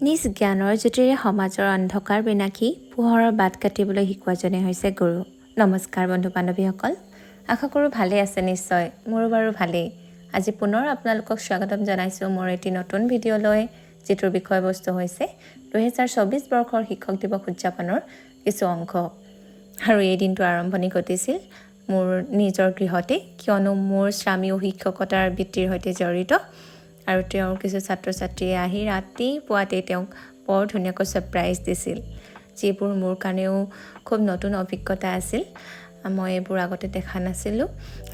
নিজ জ্ঞানৰ জ্যোতিৰে সমাজৰ অন্ধকাৰ বিনাশী পোহৰৰ বাট কাটিবলৈ শিকোৱাজনে হৈছে গুৰু। নমস্কাৰ বন্ধু বান্ধৱীসকল, আশা কৰোঁ ভালেই আছে নিশ্চয়। মোৰো বাৰু ভালেই। আজি পুনৰ আপোনালোকক স্বাগতম জনাইছোঁ মোৰ এটি নতুন ভিডিঅ'লৈ, যিটোৰ বিষয়বস্তু হৈছে 2024 বৰ্ষৰ শিক্ষক দিৱস উদযাপনৰ কিছু অংশ। আৰু এই দিনটো আৰম্ভণি ঘটিছিল মোৰ নিজৰ গৃহতে, কিয়নো মোৰ স্বামীও শিক্ষকতাৰ বৃত্তিৰ সৈতে জড়িত। আৰু তেওঁৰ কিছু ছাত্ৰ ছাত্ৰীয়ে আহি ৰাতিপুৱাতে তেওঁক বৰ ধুনীয়াকৈ ছাৰপ্ৰাইজ দিছিল, যিবোৰ মোৰ কাৰণেও খুব নতুন অভিজ্ঞতা আছিল। মই এইবোৰ আগতে দেখা নাছিলোঁ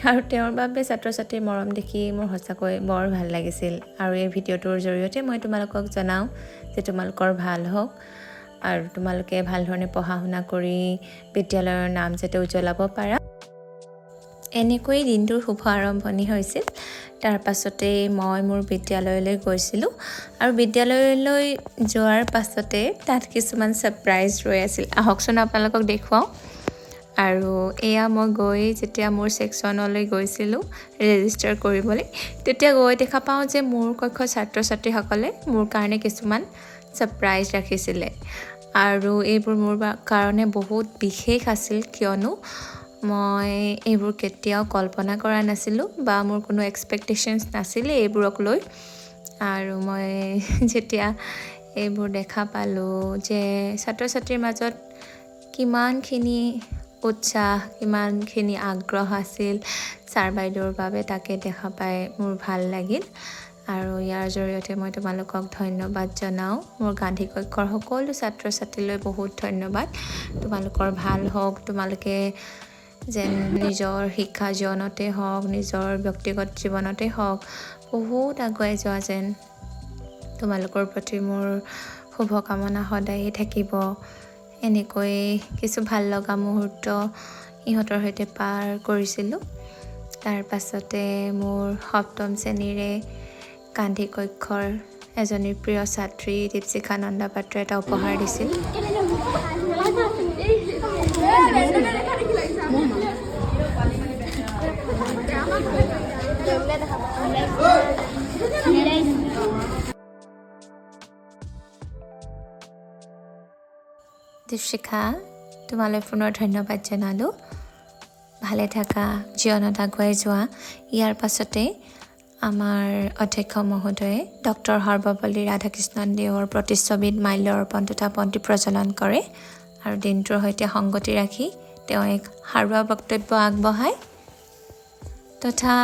আৰু তেওঁৰ বাবে ছাত্ৰ ছাত্ৰীৰ মৰম দেখি মোৰ সঁচাকৈ বৰ ভাল লাগিছিল। আৰু এই ভিডিঅ'টোৰ জৰিয়তে মই তোমালোকক জনাওঁ যে তোমালোকৰ ভাল হওক আৰু তোমালোকে ভাল ধৰণে পঢ়া শুনা কৰি বিদ্যালয়ৰ নাম যাতে উজ্বলাব পাৰা। এনেকৈ দিনটোৰ শুভ আৰম্ভণি হৈছিল। তাৰ পাছতেই মই মোৰ বিদ্যালয়লৈ গৈছিলোঁ আৰু বিদ্যালয়লৈ যোৱাৰ পাছতে তাত কিছুমান ছাৰপ্ৰাইজ ৰৈ আছিল। আহকচোন আপোনালোকক দেখুৱাওঁ। আৰু এয়া মই গৈ যেতিয়া মোৰ ছেকশ্যনলৈ গৈছিলোঁ ৰেজিষ্টাৰ কৰিবলৈ, তেতিয়া গৈ দেখা পাওঁ যে মোৰ কক্ষৰ ছাত্ৰ ছাত্ৰীসকলে মোৰ কাৰণে কিছুমান ছাৰপ্ৰাইজ ৰাখিছিলে। আৰু এইবোৰ মোৰ কাৰণে বহুত বিশেষ আছিল, কিয়নো মই এইবোৰ কেতিয়াও কল্পনা কৰা নাছিলোঁ বা মোৰ কোনো এক্সপেক্টেশ্যনছ নাছিলে এইবোৰক লৈ। আৰু মই যেতিয়া এইবোৰ দেখা পালোঁ যে ছাত্ৰ ছাত্ৰীৰ মাজত কিমানখিনি উৎসাহ, কিমানখিনি আগ্ৰহ আছিল ছাৰ বাইদেউৰ বাবে, তাকে দেখা পাই মোৰ ভাল লাগিল। আৰু ইয়াৰ জৰিয়তে মই তোমালোকক ধন্যবাদ জনাওঁ। মোৰ গান্ধী কক্ষৰ সকলো ছাত্ৰ ছাত্ৰীলৈ বহুত ধন্যবাদ। তোমালোকৰ ভাল হওক, তোমালোকে যেন নিজৰ শিক্ষা জীৱনতে হওক, নিজৰ ব্যক্তিগত জীৱনতে হওক বহুত আগুৱাই যোৱা যেন, তোমালোকৰ প্ৰতি মোৰ শুভকামনা সদায়েই থাকিব। এনেকৈ কিছু ভাল লগা মুহূৰ্ত ইহঁতৰ সৈতে পাৰ কৰিছিলোঁ। তাৰ পাছতে মোৰ সপ্তম শ্ৰেণীৰে গান্ধী কক্ষৰ এজনী প্ৰিয় ছাত্ৰী দীপশিখা নন্দা পাত্ৰই এটা উপহাৰ দিছিল। দীপশিখা, তোমালৈ পুনৰ ধন্যবাদ জনালোঁ। ভালে থাকা, জীৱনত আগুৱাই যোৱা। ইয়াৰ পাছতে আমাৰ অধ্যক্ষ মহোদয়ে ডক্টৰ সৰ্বপল্লী ৰাধাকৃষ্ণন দেৱৰ প্ৰতিচ্ছবিত মাল্য অৰ্পণ তথা বন্তি প্ৰজ্বলন কৰে। আৰু দিনটোৰ সৈতে সংগতি ৰাখি তেওঁ এক সাৰুৱা বক্তব্য আগবঢ়ায় তথা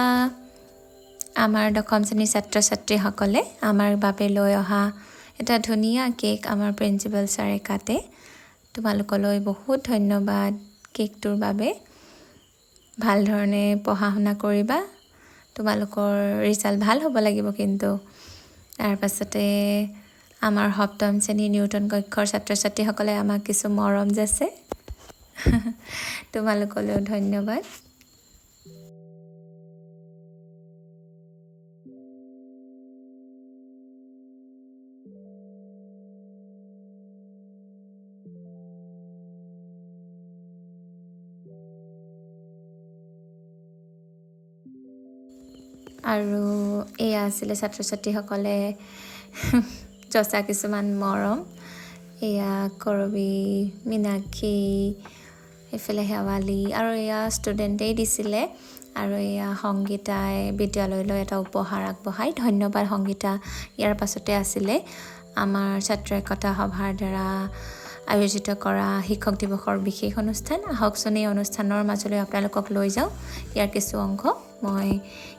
আমাৰ দশম শ্ৰেণীৰ ছাত্ৰ ছাত্ৰীসকলে আমাৰ বাবে লৈ অহা এটা ধুনীয়া কেক আমাৰ প্ৰিন্সিপাল ছাৰে কাটে। তোমালোকলৈ বহুত ধন্যবাদ কেকটোৰ বাবে। ভাল ধৰণে পঢ়া শুনা কৰিবা, তোমালোকৰ ৰিজাল্ট ভাল হ'ব লাগিব কিন্তু। তাৰ পাছতে আমাৰ সপ্তম শ্ৰেণীৰ নিউটন কক্ষৰ ছাত্ৰ ছাত্ৰীসকলে আমাক কিছু মৰম যাচে। তোমালোকলৈও ধন্যবাদ। আৰু এয়া আছিলে ছাত্ৰ ছাত্ৰীসকলে যচা কিছুমান মৰম। এয়া কৰবী, মীনাক্ষী, এইফালে শেৱালী, আৰু এয়া ষ্টুডেণ্টেই দিছিলে। আৰু এয়া সংগীতাই বিদ্যালয়লৈ এটা উপহাৰ আগবঢ়াই। ধন্যবাদ সংগীতা। ইয়াৰ পাছতে আছিলে আমাৰ ছাত্ৰ একতা সভাৰ দ্বাৰা আয়োজিত কৰা শিক্ষক দিৱসৰ বিশেষ অনুষ্ঠান। আহকচোন এই অনুষ্ঠানৰ মাজলৈ আপোনালোকক লৈ যাওঁ। ইয়াৰ কিছু অংশ মই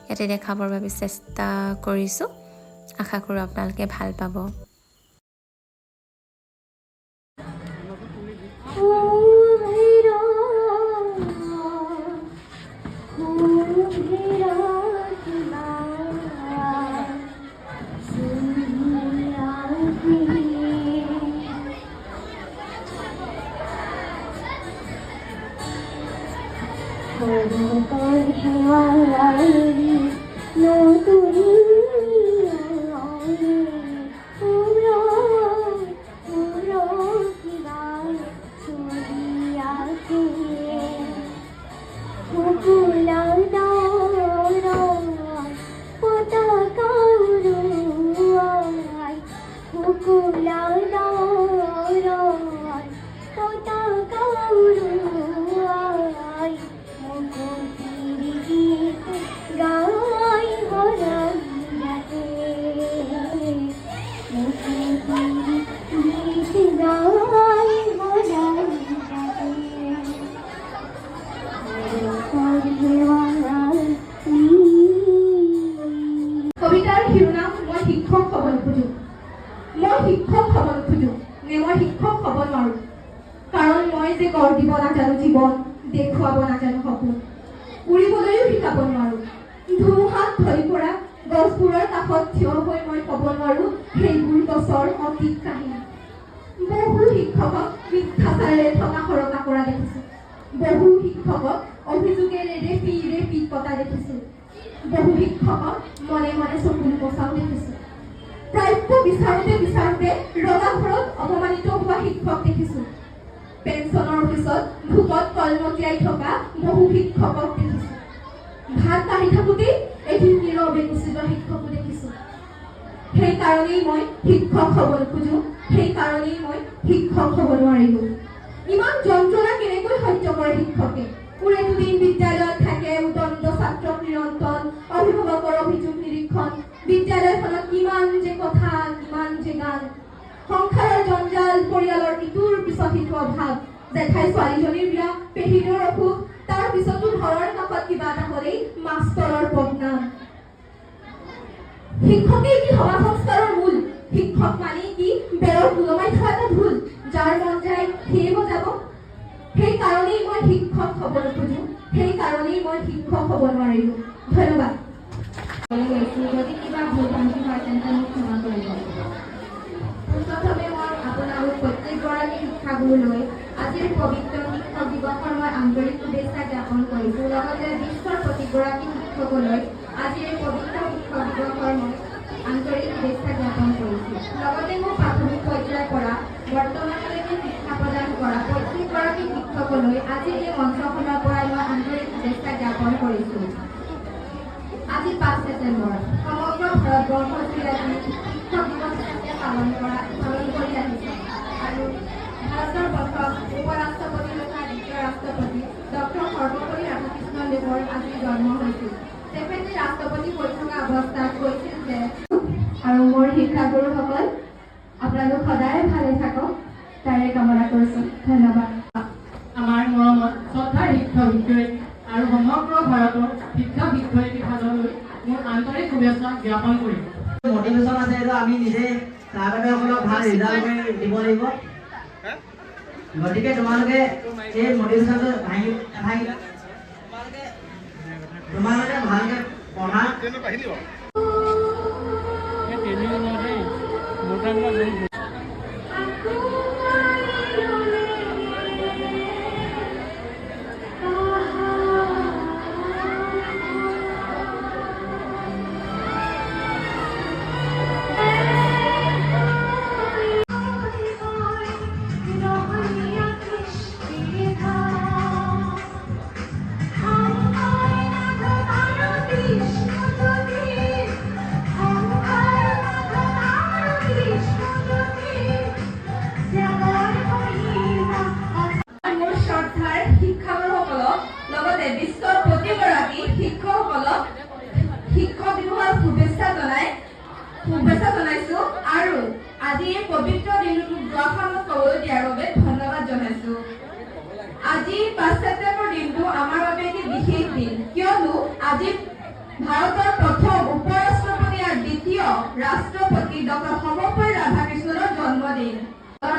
ইয়াতে দেখাবৰ বাবে চেষ্টা কৰিছোঁ। আশা কৰোঁ আপোনালোকে ভাল পাব। কবিতাৰ শিৰোনাম মই শিক্ষক হ'ব নোখোজো। মই শিক্ষক হ'ব নোখোজো নে মই শিক্ষক হ'ব নোৱাৰো, কাৰণ মই যে গঢ় দিব নাজানো জীৱন, দেখুৱাব নাজানো সপোন, উৰিবলৈও শিকাব নোৱাৰো। ধুমুহাত ভৰি পৰা গছবোৰৰ কাষত থিয় হৈ মই ক'ব নোৱাৰো সেইবোৰ গছৰ অতীত কাহিনী। বহু শিক্ষকক মিথ্যাচাৰেৰে থকা সৰকা কৰা দেখিছো। বহু শিক্ষকক অভিযোগেৰে ৰেপি কটা দেখিছো। বহু শিক্ষকক মনে মনে চকুৰ পচাও দেখিছো। প্ৰাপ্য বিচাৰোতে ৰঙা ঘৰত অপমানিত হোৱা শিক্ষক দেখিছো। পেঞ্চনৰ অফিচত ভোকত কলমতিয়াই থকা বহু শিক্ষকক দেখিছো। ভাত কাঢ়ি থাকোঁতেই এদিন নীৰৱে গুচি যোৱা শিক্ষকো দেখিছো। সেইকাৰণেই মই শিক্ষক হ'ব নোখোজো, সেইকাৰণেই মই শিক্ষক হ'ব নোৱাৰিলো। ইমান যন্ত্ৰণা কেনেকৈ সহ্য কৰে শিক্ষকে? ওৰে দুদিন বিদ্যালয়ত থাকে, উদণ্ড ছাত্ৰক নিৰন্তন, অভিভাৱকৰ অভিযোগ নিৰীক্ষণ, বিদ্যালয়খনত কিমান যে কথা, কিমান যে গান, সংসাৰৰ জঞ্জাল, পৰিয়ালৰ ইটোৰ পিছত সিটো অভাৱ, জেঠাই ছোৱালীজনীৰ বিয়া, পেহীৰৰ অসুখ, তাৰ পিছতো ঘৰৰ কাষত কিবা এটা হ'লেই মাষ্টৰৰ বদনাম। শিক্ষকেই কি সমাজ সংস্কাৰৰ মূল? শিক্ষক মানে কি বেৰত ওলমাই থোৱা এটা ঢোল, যাৰ মন যায় সেয়ে বজাব? সেইকাৰণেই মই শিক্ষক হ'ব নোখোজো, সেইকাৰণেই মই শিক্ষক হ'ব নোৱাৰিলো। ধন্যবাদ। যদি কিবা ভুল ভ্ৰান্তি হয় তেন্তে মোক ক্ষমা কৰিব। প্ৰথমে মই আপোনালোক প্ৰত্যেকগৰাকী শিক্ষাগুৰুলৈ আজিৰ পবিত্ৰ শিক্ষক দিৱসৰ মই আন্তৰিক শুভেচ্ছা জ্ঞাপন কৰিছো। লগতে বিশ্বৰ প্ৰতিগৰাকী শিক্ষকলৈ আজিৰ পবিত্ৰ শিক্ষক দিৱসৰ মই আন্তৰিক শুভেচ্ছা জ্ঞাপন কৰিছো। লগতে মোৰ প্ৰাথমিক পৰ্যায়ৰ পৰা বৰ্তমানলৈকে শিক্ষা প্ৰদান কৰা প্ৰত্যেকগৰাকী শিক্ষকলৈ আজি এই মঞ্চখনৰ পৰাই মই আন্তৰিক শুভেচ্ছা জ্ঞাপন কৰিছো। আজি ৫ ছেপ্টেম্বৰ সমগ্ৰ ভাৰতবৰ্ষজুৰি আজি শিক্ষক দিৱস হিচাপে পালন কৰি আহিছে আৰু ভাৰতৰ প্ৰথম উপৰাষ্ট্ৰপতি তথা দ্বিতীয় ৰাষ্ট্ৰপতি ডক্টৰ সৰ্বপল্লী ৰাধাকৃষ্ণদেৱৰ আজি জন্ম হৈছিল। তেখেতে ৰাষ্ট্ৰপতি হৈ থকা অৱস্থাত কৈছিল যে, আৰু মোৰ শিক্ষাগুৰুসকল আপোনালোক সদায় ভালে থাকক তাৰে কামনা কৰিছো। ধন্যবাদ। আমাৰ মৰমত শ্ৰদ্ধাৰ শিক্ষক শিক্ষয়িত্ৰী আৰু সমগ্ৰ ভাৰতৰ শিক্ষক শিক্ষয়িত্ৰী সাজনলৈ মোৰ আন্তৰিক শুভেচ্ছা জ্ঞাপন কৰিম। মটিভেশ্যন আছে, এইটো আমি নিজে ছাত্ৰসকলক ভাল ৰিজাল্ট দিব লাগিব। গতিকে তোমালোকে এই মটিভেশ্যনটো তোমালোকে ভালকে পঢ়া। শিক্ষাগুৰুসকলক লগতে বিশ্বৰ প্ৰতিগৰাকী শিক্ষকসকলক শিক্ষক দিৱসৰ শুভেচ্ছা জনাইছো আৰু আজি এই পবিত্ৰ দিনটোক দুআষাৰমান ক'বলৈ দিয়াৰ বাবে ধন্যবাদ জনাইছো। আজি ৫ ছেপ্টেম্বৰ দিনটো আমাৰ বাবে এটি বিশেষ দিন, কিয়নো আজি ভাৰতৰ প্ৰথম উপৰাষ্ট্ৰপতি আৰু দ্বিতীয় ৰাষ্ট্ৰপতি ডক্টৰ সৰ্বপল্লী ৰাধাকৃষ্ণনৰ জন্মদিন।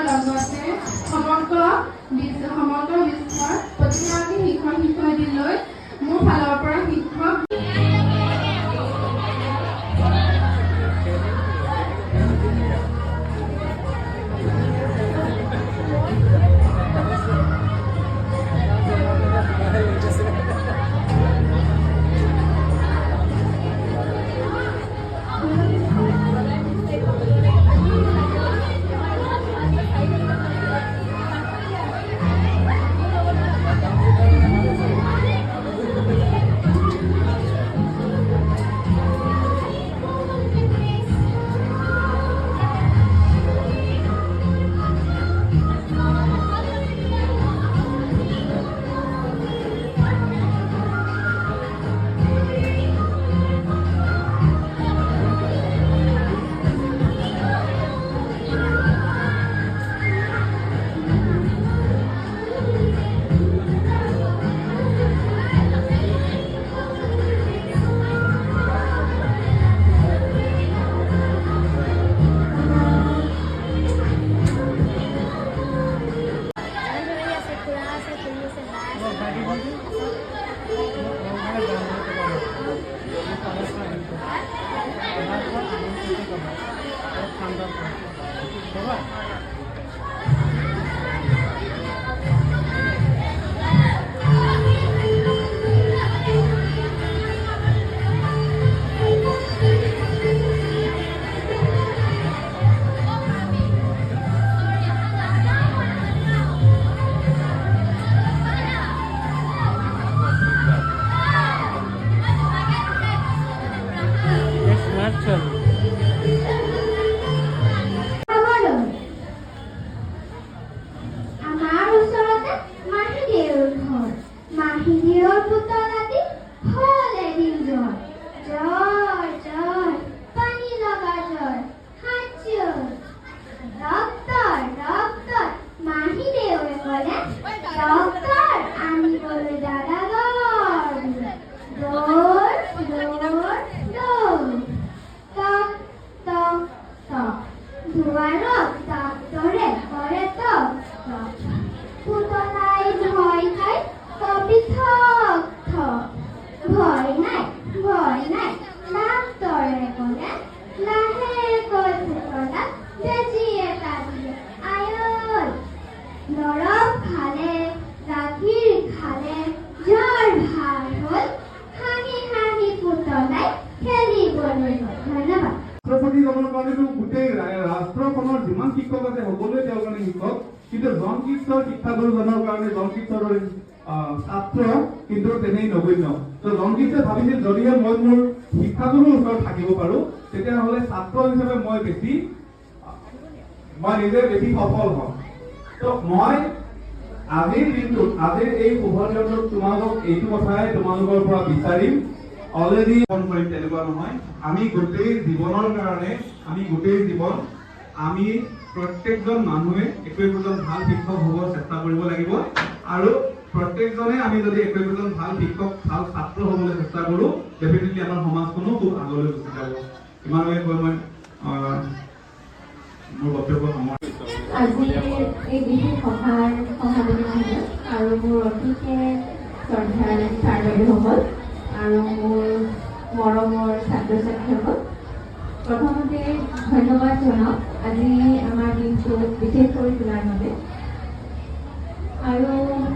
লগতে সমগ্ৰ বিশ্বৰ প্ৰতিগৰাকী শিক্ষক শিক্ষয়িত্ৰীলৈ মোৰ ফালৰ পৰা শিক্ষক আমাৰ ওচৰতে মাহীদেউৰ ঘৰ। মাহীদেউৰ পুতলাটি হ'ল এদিন জ্বৰ। জ্বৰ জ্বৰ পানী লগা জ্বৰ, হাঁচোৰ। ডক্তৰ মাহীদেউৱে ক'লে ডক্তৰ আনিবলৈ দাদাগৰ। দৌৰ দৌৰ দৌৰ, টক টক টক, দুৱাৰত ডাক্তৰে কৰে টক টক। পুতলাই ভয় খাই কপি থক থক। ভয় নাই ডাক্তৰে ক'লে লাহেকৈ পুতলাক বেজী এটা দিলে। আয়ৈ দৰৱ খালে, গাখীৰ খালে, জ্বৰ ভাল হ'ল। হাঁহি হাঁহি পুতলাই খেলিবলৈ গ'ল। ধন্যবাদ। ৰাষ্ট্ৰপতিজনৰ কাৰণেতো গোটেই ৰাষ্ট্ৰখনৰ যিমান শিক্ষক আছে সকলোৱে তেওঁৰ কাৰণে শিক্ষক, কিন্তু জন কিশোৰ শিক্ষাগুৰুজনৰ কাৰণে জন কিশোৰৰ ছাত্ৰ কিন্তু তেনেই নগণ্য। তো জন কিশোৰে ভাবিছিল যদিহে মই মোৰ শিক্ষাগুৰুৰ ওচৰত থাকিব পাৰো তেতিয়াহ'লে ছাত্ৰ হিচাপে মই নিজে বেছি সফল হ'ম। তো মই আজিৰ দিনটোত আজিৰ এই শুভ দিনটোত তোমালোকক এইটো কথাই তোমালোকৰ পৰা বিচাৰিম। অলৰেডি ফোন কৰিম তেনেকুৱা নহয়। আমি গোটেই জীৱনৰ কাৰণে আমি প্ৰত্যেকজন মানুহে একোজন ভাল শিক্ষক হ'ব চেষ্টা কৰিব লাগিব। আৰু প্ৰত্যেকজনে আমি যদি একোজন ভাল শিক্ষক ভাল ছাত্ৰ হ'বলৈ চেষ্টা কৰোঁ ডেফিনেটলি আমাৰ সমাজখনো খুব আগলৈ গুচি যাব। ইমানকে কৈ মই মোৰ বক্তব্য সামৰিছোঁ। আজি এই বিশেষ সভাৰ সভাপতি মহোদয় আৰু মোৰ অতিকে শ্ৰদ্ধাৰ ছাৰ বাইদেউসকল আৰু মোৰ মৰমৰ ছাত্ৰ ছাত্ৰীসকল, প্ৰথমতে ধন্যবাদ জনাওঁ আজি আমাৰ দিনটো বিশেষ কৰি তোলাৰ বাবে। আৰু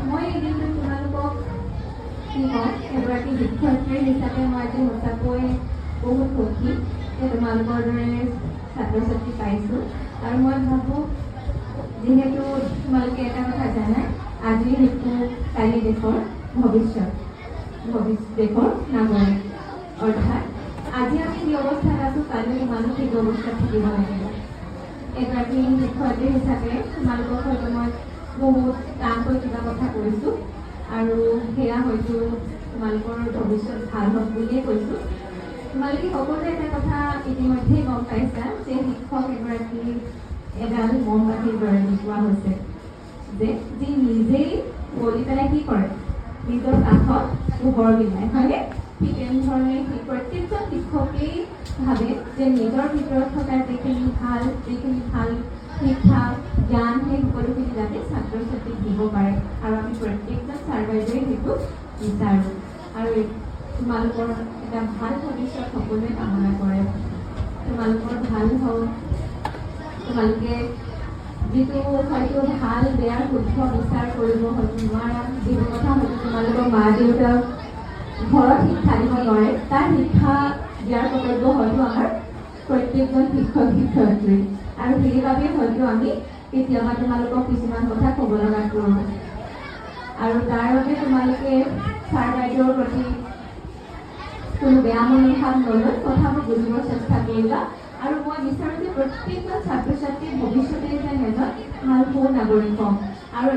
মই এই দিনটো তোমালোকক কি কওঁ, এগৰাকী শিক্ষয়িত্ৰী হিচাপে মই আজি সঁচাকৈ বহুত সুখী যে তোমালোকৰ দৰে ছাত্ৰ ছাত্ৰী পাইছোঁ। আৰু মই ভাবোঁ যিহেতু তোমালোকে এটা কথা জানাই, আজিৰ শিশু কালি দেশৰ ভৱিষ্যত দেশৰ নাগৰিক। অৰ্থাৎ আজি আমি যি অৱস্থাত আছোঁ কালি তোমালোক সেই অৱস্থাত থাকিব লাগিব। এগৰাকী শিক্ষয়িত্ৰী হিচাপে তোমালোকৰ হয়তো মই বহুত টানকৈ কিবা কথা কৈছোঁ আৰু সেয়া হয়তো তোমালোকৰ ভৱিষ্যত ভাল হওক বুলিয়ে কৈছোঁ। তোমালোকে সকলোৱে এটা কথা ইতিমধ্যেই গম পাইছা যে শিক্ষক এগৰাকী এডাল মমবাতিৰ দৰে দেখুওৱা হৈছে যে যি নিজেই বলি পেলাই কি কৰে, নিজৰ কাষত পোহৰ বিলায়, হয়নে? ঠিক তেনেধৰণে প্ৰত্যেকজন শিক্ষকেই ভাবে যে নিজৰ ভিতৰত থকা যিখিনি ভাল শিক্ষা জ্ঞান সেই সকলোখিনি যাতে ছাত্ৰ ছাত্ৰীক দিব পাৰে। আৰু আমি প্ৰত্যেকজন ছাৰ বাইদেৱে সেইটো বিচাৰোঁ। আৰু তোমালোকৰ এটা ভাল ভৱিষ্যত সকলোৱে কামনা কৰে। তোমালোকৰ ভাল হওক, তোমালোকে যিটো হয়তো ভাল বেয়াৰ শুদ্ধ বিচাৰ কৰিব হয়তো নোৱাৰা, যিটো কথা হয়তো তোমালোকৰ মা দেউতাক ঘৰত শিক্ষা দিব নোৱাৰে, তাৰ শিক্ষা দিয়াৰ কৰ্তব্য হয়তো আমাৰ প্ৰত্যেকজন শিক্ষক শিক্ষয়িত্ৰী। আৰু সেইবাবে হয়তো আমি কেতিয়াবা তোমালোকক কিছুমান কথা ক'ব লগা কৰোঁ। আৰু তাৰ বাবে তোমালোকে ছাৰ বাইদেউৰ প্ৰতি কোনো বেয়া মনোভাৱ নলৈ কথাবোৰ বুজিবৰ চেষ্টা কৰিবা। আৰু মই বিচাৰোঁ যে প্ৰত্যেকজন ছাত্ৰ ছাত্ৰীৰ ভৱিষ্যতে যেন এজন ভাল সুনাগৰিক হওক। আৰু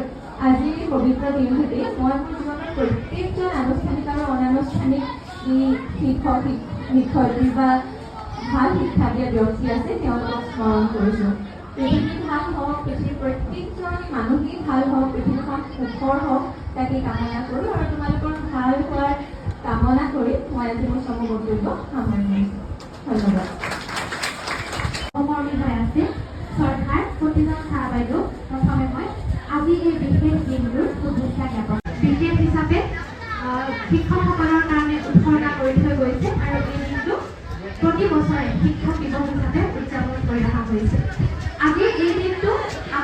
আজিৰ এই পবিত্ৰ দিনটোতে মই মোৰ জীৱনৰ প্ৰত্যেকজন আনুষ্ঠানিক আৰু অনানুষ্ঠানিক যি শিক্ষক শিক্ষয়িত্ৰী বা ভাল শিক্ষা দিয়া ব্যক্তি আছে তেওঁলোকক স্মৰণ কৰিছোঁ। পৃথিৱী ভাল হওক, পৃথিৱীৰ প্ৰত্যেকজন মানুহেই ভাল হওক, পৃথিৱীখন সুখৰ হওক তাকে কামনা কৰোঁ। আৰু তোমালোকৰ ভাল হোৱাৰ কামনা কৰি মই আজি মোৰ চমু বক্তব্য সামৰণি মাৰিছোঁ। ধন্যবাদ। সমৰ্পিত আছে শ্ৰদ্ধাৰ প্ৰতিজন ছাৰ বাইদেউ। প্ৰথমে মই আজি এই বিশেষ দিনটোৰ শুভেচ্ছা জ্ঞাপন বিশেষ হিচাপে শিক্ষকসকলৰ কাৰণে উৎসৰ্গা কৰি থৈ গৈছে। আৰু এই দিনটো প্ৰতি বছৰে শিক্ষক দিৱস হিচাপে উদযাপন কৰি অহা হৈছে। আজি এই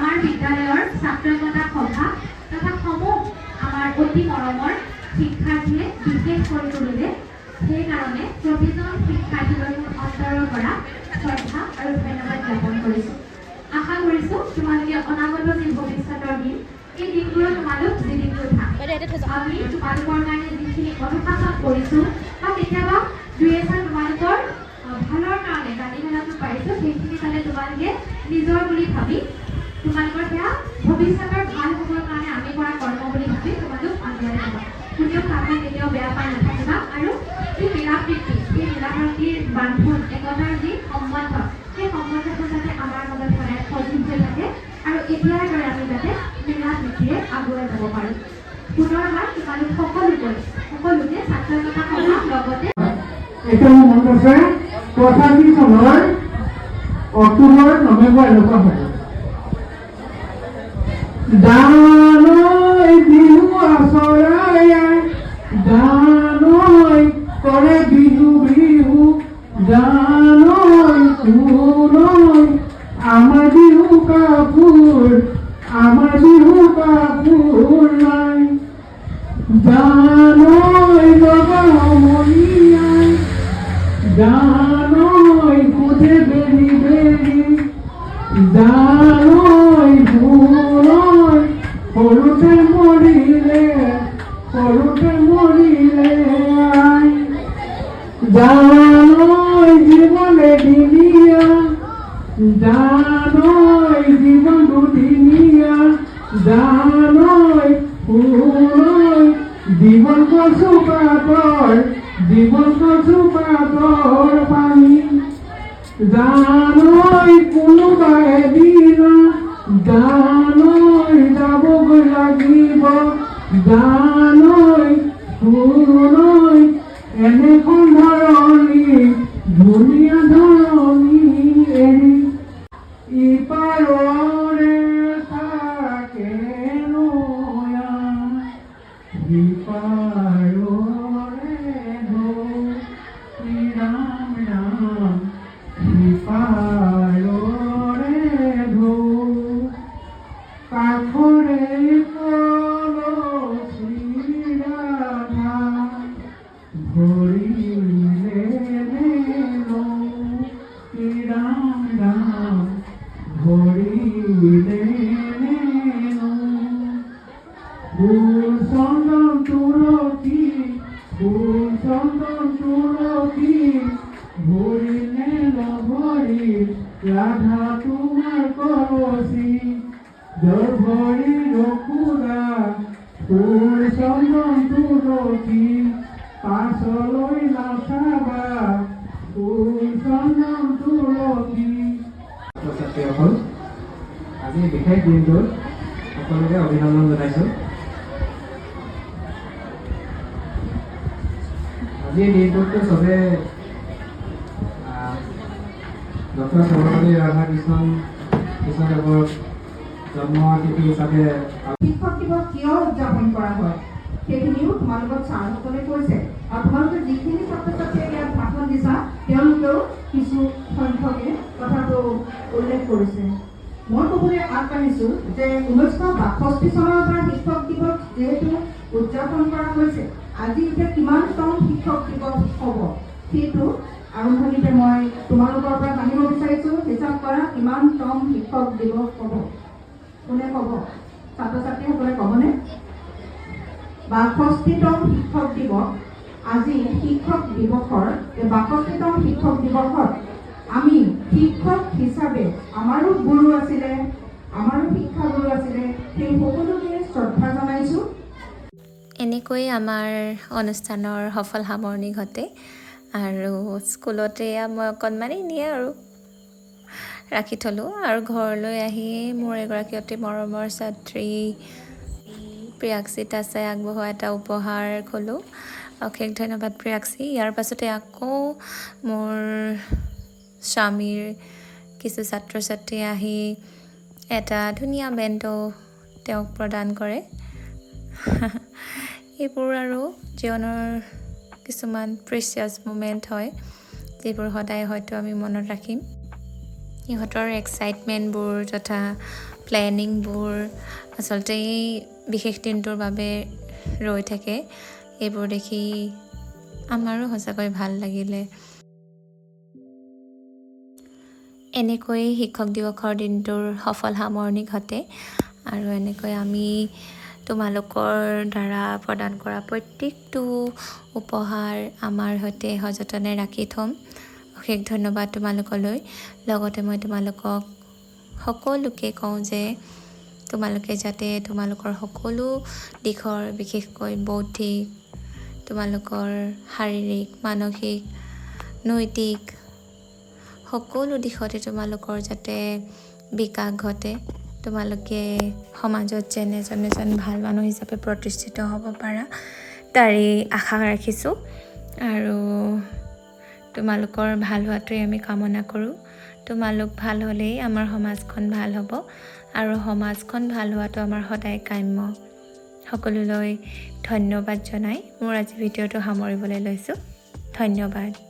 আমাৰ বিদ্যালয়ৰ ছাত্ৰ একতা সভা তথা সমূহ আমাৰ অতি মৰমৰ শিক্ষাৰ্থীয়ে বিশেষ কৰি তুলিলে। সেইকাৰণে প্ৰতিজন শিক্ষাৰ্থীলৈ মোৰ অন্তৰৰ পৰা শ্ৰদ্ধা আৰু ধন্যবাদ জ্ঞাপন কৰিছোঁ। আশা কৰিছোঁ তোমালোকে অনাগত যি ভৱিষ্যতৰ দিন, এই দিনবোৰত তোমালোক জিলিকি উঠা। আমি তোমালোকৰ কাৰণে যিখিনি অনুশাসন কৰিছোঁ বা কেতিয়াবা দুই এচাৰ তোমালোকৰ ভালৰ কাৰণে গালি মেলাটো পাৰিছোঁ, সেইখিনি যাতে তোমালোকে নিজৰ বুলি ভাবি তোমালোকৰ সেয়া ভৱিষ্যতৰ ভাল হ'বৰ কাৰণে আমি কৰা কৰ্ম বুলি ভাবি তোমালোক আগুৱাই যাবা। কোনেও কামত কেতিয়াও বেয়া পাই নাথাকিবা। আৰু যি মিলাপ্ৰীতি, সেই মিলাপ্ৰীতিৰ বান্ধোন, একতাৰ যি সম্বন্ধ, সেই সম্বন্ধটো যাতে আমাৰ মাজত সদায় সজীৱ হৈ থাকে আৰু এতিয়াৰ দৰে আমি যাতে মিলাপ্ৰীতিৰে আগুৱাই যাব পাৰোঁ। পুনৰবাৰ তোমালোক সকলোকে ছাত্ৰ একতা সভাৰ লগতে এটা মোৰ মনত আছে 85 চনৰ অক্টোবৰ নৱেম্বৰ এনেকুৱা হ'ব। দানৈ বিহু আচৰায়া, দানৈ কৰে বিহু বিহু, দানৈ কোনৈ আমাৰ বিহু কাপোৰ, আমাৰ বিহু কাপোৰ নাই, দানৈ নগমনীয়াই, দানৈ কোঠে বেৰি বেৰি, দানৈ ভুনৈ সৰুতে মৰিলে আই, দানৈ জীৱনে দিনীয়া, দানৈ জীৱন দুদিনীয়া, দানৈ ভুনৈ জীৱন কচু পাতৰ, জীৱন কচু পাতৰ পানী, দানৈ কোনোবা এদিন দানৈ যাবগৈ লাগিব, দানৈ কোনৈ এনেখন ধৰণী ধুনীয়া ধৰণী এৰি, ইপাৰৰে থাকে নয়া, সিপাৰৰে ৰাম ৰাম, সিপাৰৰে কাষৰে কলচী ৰাধা, ভৰিলে ৰাম ৰাম, ভৰিলে ফুল চন্দন তুলসী, ফুল চন্দন তুলসী, ভৰিলে নভৰি ৰাধা তোমাৰ কলচী, জৰ ভৰি ৰখুৰা ফুল চন্দন তুলসী, পাছলৈ নাচাবা ফুল চন্দন তুলসী। ছাত্ৰীসকল, আজি বিশেষ দিনটোত সকলোকে অভিনন্দন জনাইছোঁ। আজিৰ দিনটোততো চবে ডক্টৰ সৰ্বপল্লী ৰাধাকৃষ্ণদেৱৰ জন্মতিথি হিচাপে শিক্ষক দিৱস কিয় উদযাপন কৰা হয় সেইখিনিও তোমালোকক ছাৰসকলে কৈছে। আৰু তোমালোকে যিখিনি ছাত্ৰ ছাত্ৰীয়ে ইয়াত ভাষণ দিছা তেওঁলোকেও কিছু সংখ্যকে কথাটো উল্লেখ কৰিছে। মই ক'বলৈ আগবাঢ়িছোঁ যে 1962 চনৰ পৰা শিক্ষক দিৱস যিহেতু উদযাপন কৰা হৈছে, আজি এতিয়া কিমানতম শিক্ষক দিৱস হ'ব সেইটো আৰম্ভণিতে মই তোমালোকৰ পৰা জানিব বিচাৰিছোঁ। হিচাপ কৰা কিমানতম শিক্ষক দিৱস হ'ব, কোনে ক'ব? ছাত্ৰ ছাত্ৰীসকলে ক'বনে? 62তম শিক্ষক দিৱস। আজি শিক্ষক দিৱসৰ 62তম শিক্ষক দিৱসত আমি শিক্ষক হিচাপে আমাৰো গুৰু আছিলে, আমাৰো শিক্ষাগুৰু আছিলে, সেই সকলোকে শ্ৰদ্ধা জনাইছোঁ। এনেকৈ আমাৰ অনুষ্ঠানৰ সফল সামৰণি ঘটে আৰু স্কুলতে মই অকণমান এনেই আৰু ৰাখি থলোঁ। আৰু ঘৰলৈ আহি মোৰ এগৰাকী অতি মৰমৰ ছাত্ৰী প্ৰিয়াক্ষী দাসে আগবঢ়োৱা এটা উপহাৰ ক'লোঁ। অশেষ ধন্যবাদ প্ৰিয়াক্ষী। ইয়াৰ পাছতে আকৌ মোৰ স্বামীৰ কিছু ছাত্ৰ ছাত্ৰী আহি এটা ধুনীয়া বেণ্টো তেওঁক প্ৰদান কৰে। এইবোৰ আৰু জীৱনৰ কিছুমান প্ৰেচিয়াছ মুমেণ্ট হয়, যিবোৰ সদায় হয়তো আমি মনত ৰাখিম। সিহঁতৰ এক্সাইটমেণ্টবোৰ তথা প্লেনিংবোৰ আচলতে এই বিশেষ দিনটোৰ বাবে ৰৈ থাকে। এইবোৰ দেখি আমাৰো সঁচাকৈ ভাল লাগিলে। এনেকৈ শিক্ষক দিৱসৰ দিনটোৰ সফল সামৰণি ঘটে আৰু এনেকৈ আমি তোমালোকৰ দ্বাৰা প্ৰদান কৰা প্ৰত্যেকটো উপহাৰ আমাৰ সৈতে সযতনে ৰাখি থ'ম। অশেষ ধন্যবাদ তোমালোকলৈ। লগতে মই তোমালোকক সকলোকে কওঁ যে তোমালোকে যাতে তোমালোকৰ সকলো দিশৰ বিশেষকৈ বৌদ্ধিক, তোমালোকৰ শাৰীৰিক, মানসিক, নৈতিক সকলো দিশতে তোমালোকৰ যাতে বিকাশ ঘটে, তোমালোকে সমাজত যেন এজন ভাল মানুহ হিচাপে প্ৰতিষ্ঠিত হ'ব পাৰা তাৰে আশা ৰাখিছোঁ। আৰু তোমালোকৰ ভাল হোৱাটোৱে আমি কামনা কৰোঁ। তোমালোক ভাল হ'লেই আমাৰ সমাজখন ভাল হ'ব আৰু সমাজখন ভাল হোৱাটো আমাৰ সদায় কাম্য। সকলোলৈ ধন্যবাদ জনাই মোৰ আজি ভিডিঅ'টো সামৰিবলৈ লৈছোঁ। ধন্যবাদ।